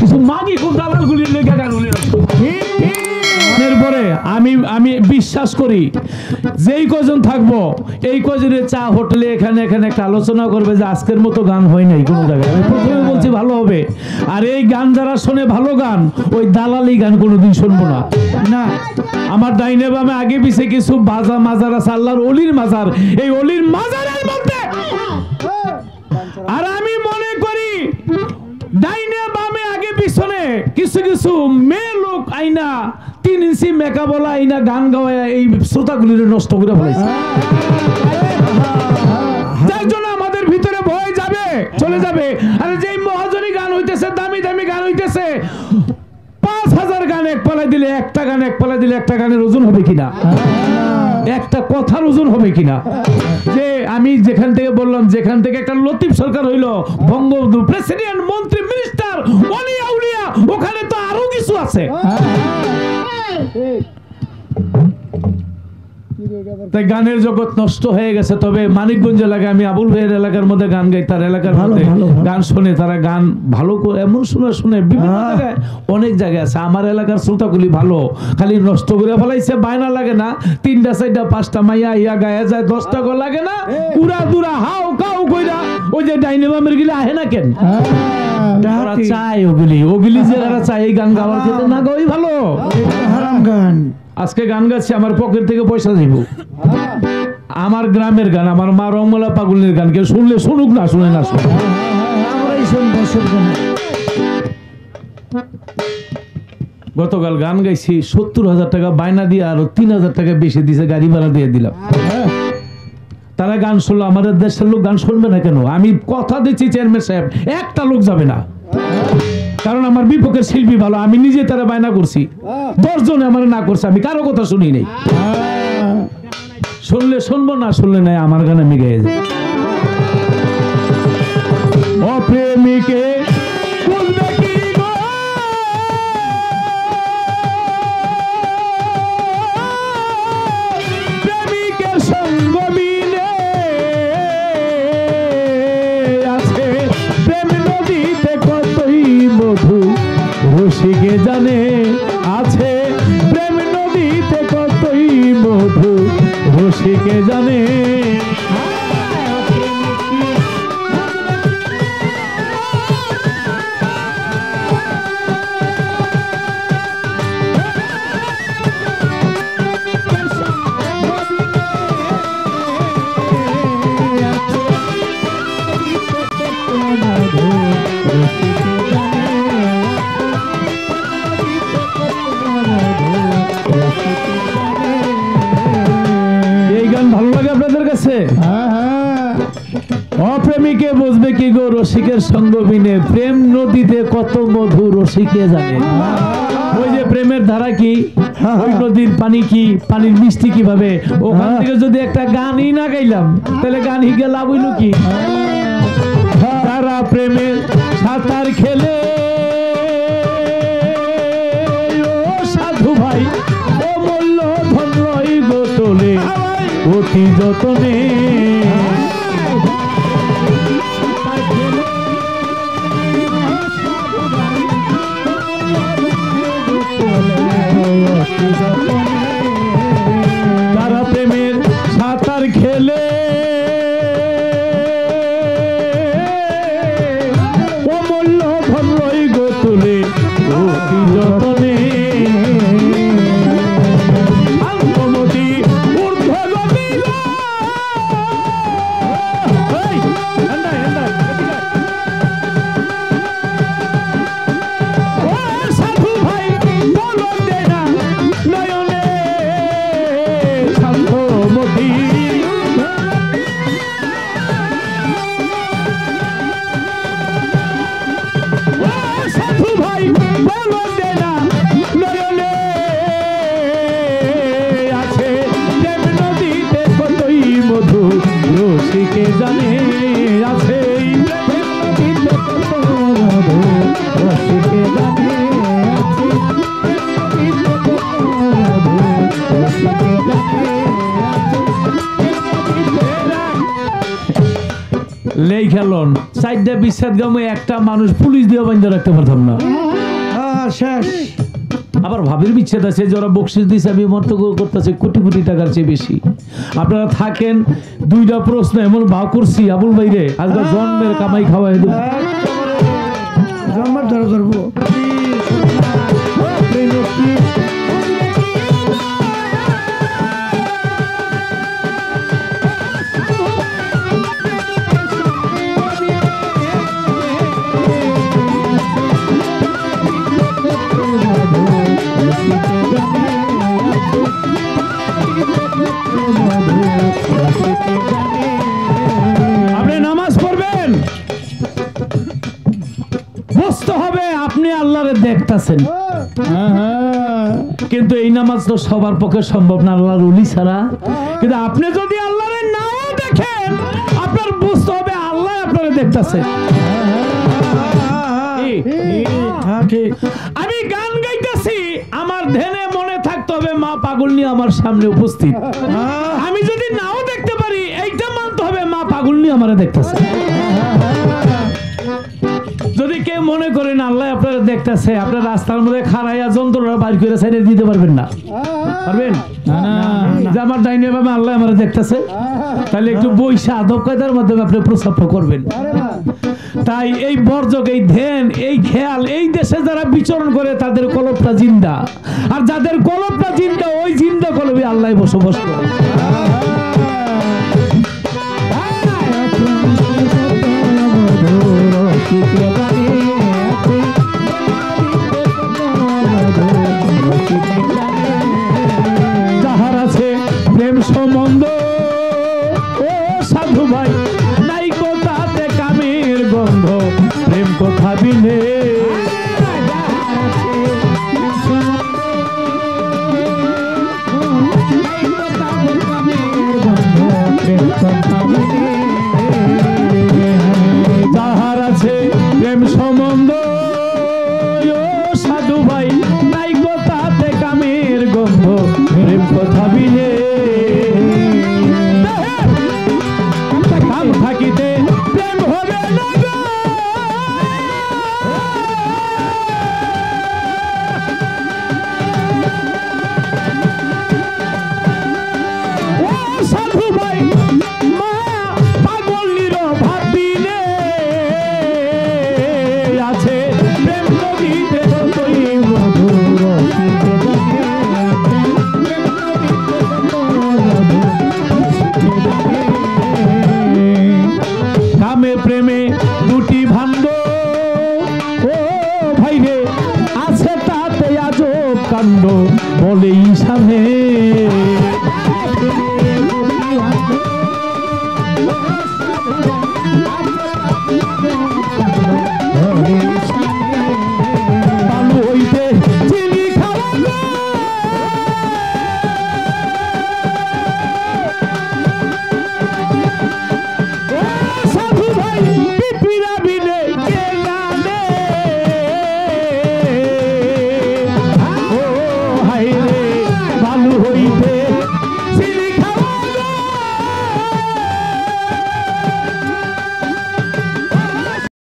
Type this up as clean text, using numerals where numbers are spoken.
কিছু মাগি খুব দালালগুলির লেগে গানগুলি এরপরে আমি বিশ্বাস করি যেই কজন থাকবো এই কজনে চা হোটেলে এখানে একটা আলোচনা করবে যে আজকের মতো গান হয় নাই কোনো জায়গায়। আমি প্রথমে বলছি ভালো হবে। আর এই গান যারা শোনে ভালো গান, ওই দালালি গান কোনোদিন শুনবো না। না, আমার ডাইনে বামে আগে পিছে কিছু বাজা মাজার আছে, আল্লাহর অলির মাজার, এই অলির মাজারের মধ্যে। আর আমি মনে করি ডাইনে বামে আগে পিছনে কিছু কিছু মেয়ে লোক আইনা 3 ইঞ্চি মেকআপ বলা আইনা গান গাওয়ায় এই শ্রোতাগুলির নষ্ট করে ফেলাইছে। যার জন্য আমাদের ভিতরে ভয় যাবে, চলে যাবে। আরে যেই মহাজনী গান হইতেছে, দামি দামি গান হইতেছে, 5000 গান এক পালায় দিলে, একটা গান এক পালায় দিলে একটা গানের ওজন হবে কিনা, একটা কথার ওজন হবে কিনা। যে আমি যেখান থেকে বললাম, যেখান থেকে একটা লতিফ সরকার হইল, বঙ্গবন্ধু, প্রেসিডেন্ট, মন্ত্রী, মিনিস্টার, ওলি আউলিয়া, ওখানে তো আরো কিছু আছে। তাই গানের জগৎ নষ্ট হয়ে গেছে। তবে মানিকগঞ্জ এলাকায় আমি আবুল ভাইয়ের এলাকার মধ্যে গান গাই, তার এলাকার মধ্যে গান শুনে, তারা গান ভালো করে এমন শুনে বিভিন্ন জায়গায়, অনেক জায়গায় আছে। আমার এলাকার শ্রোতাগুলি ভালো, খালি নষ্ট করে ফেলাইছে, বায়না লাগে না, 3টা 4টা 5টা মাইয়া ইয়া গায়ে যায়, 10টা গো লাগে না, উড়া দুরা হাও কাউ কইরা ওই যে ডাইনামামের গিলা আহে না কেন, ওরা চায় ওগুলি যে ওরা চায় এই গান গাওয়ার ক্ষেত্রে না গাওয়াই ভালো, হারাম গান। আজকে গান গাচ্ছি, আমার পকেট থেকে পয়সা দিব, আমার গ্রামের গান, আমার মা রংমালা পাগলের গান, কেউ শুনলে শুনুক, না শুনে না শুনে। গতকাল গান গাইছি, 70,000 টাকা বায়না দিয়ে আরো 3,000 টাকা বেশি দিছে, গাড়ি ভাড়া দিয়ে দিলাম। তারা গান শুনলো, আমাদের দেশের লোক গান শুনবে না কেন? আমি কথা দিচ্ছি চেয়ারম্যান সাহেব, একটা লোক যাবে না, কারণ আমার বিপক্ষের শিল্পী ভালো। আমি নিজে তারা বায়না করছি, 10 জনে আমার না করছে, আমি কারো কথা শুনি নাই। শুনলে শুনবো, না শুনলে নাই, আমার গান আমি গায়ে যাই। অপ্রেমিকে বুঝবে কি গো, প্রেমিকের সঙ্গ মিলে আছে প্রেম নদীতে কতই মধু, রসিকে জানে আছে প্রেম নদীতে কতই মধু, রসিকে জানে। অপ্রেমিকে বুঝবে কি গো, রসিকের সঙ্গ বিনে প্রেম নদীতে কত মধু, রসিকে জানে। ওই যে প্রেমের ধারা কি, ওই নদীর পানি কি, পানির মিষ্টি কিভাবে, ওখান থেকে যদি একটা গানই না গাইলাম, তাহলে গান হিগে লাভ হইল কি? তারা প্রেমের সাঁতার খেলে, ও সাধু ভাই, ও মূল্য ধন্যই গো তোলে অতি যতনে। তারা প্রেমের সাঁতার খেলে, অমূল্য ধন্যই গো তুলে অতি যতনে। শান্তমতি ঊর্ধ্বগতি, সাধু ভাই বলো দে না নয়নে, শান্তমতি সাধু ভাই বলো দে না নয়নে, আছে প্রেম নদীতে কতই মধু, রসিকে জানে আছে প্রেম নদীতে কত মধু, রসিকে জানে আছে প্রেম নদীতে কত মধু, রসিকে জানে আছে। লেই খেলন চারটা বিচ্ছেদ গামে একটা মানুষ পুলিশ দিয়ে বান্ধা রাখতে পারতাম না। শেষ। আবার ভাবের বিচ্ছেদ আছে যারা বকশিস দিছে আমি মন্তব্য করতেছে কোটি কোটি টাকার চেয়ে বেশি। আপনারা থাকেন, দুইটা প্রশ্ন এমন ভাব করছি আবুল ভাইরে আজকে জন্মের কামাই খাওয়াই দেব। জন্মের ধরে ধরবো আপনি নামাজ পড়বেন, বুঝতে হবে আপনি আল্লাহরে দেখতাছেন, কিন্তু এই নামাজ তো সবার পক্ষে সম্ভব না আল্লাহর ওলি ছাড়া। কিন্তু আপনি যদি আল্লাহরে নাও দেখেন আপনার বুঝতে হবে আল্লাহ আপনারে দেখতাছে। আমি গান গাইতেছি, আমার ধ্যানে মনে থাকতে হবে মা পাগল নিয়ে আমার সামনে উপস্থিত। আমি যদি নাও দেখতে পারি এইটা মানতে হবে মা পাগল নিয়ে আমারে দেখতেছে। যদি কেউ মনে করেন আল্লাহ আপনারা দেখতেছে, আপনার রাস্তার মধ্যে খাড়াইয়া যন্ত্রটা বাইর করে সাইডে দিতে পারবেন না, পারবেন? যে আমার ডাইনে ভাবে আল্লাহ আমারে দেখতেছে, তাহলে একটু বৈশা আদব কায়দার মাধ্যমে আপনি প্রস্তাব করবেন। তাই এই বর্জক, এই ধ্যান, এই খেয়াল, এই দেশে যারা বিচরণ করে তাদের কলবটা জিন্দা, আর যাদের কলবটা জিন্দা ওই জিন্দা কলবে আল্লাহ বসবাস করে। যাহার আছে প্রেম সম্বন্ধ ও সাধু ভাই, নাই কোথাতে কামের গন্ধ, প্রেম কথা বিনে যাহার আছে প্রেম সম্বন্ধ ও সাধু ভাই, নাই কোথাতে কামের গন্ধ, প্রেম কথা বিনে কাম থাকিতে প্রেম হবে না গো। ও সাধু ভাই মা পাগল নিরভাব দিলে আছে প্রেম নদীতে যতই মধুর, কামে প্রেমে দুটি ভাণ্ড ও ভাইরে আছে তাতে আজব কাণ্ড, বলেই সামনে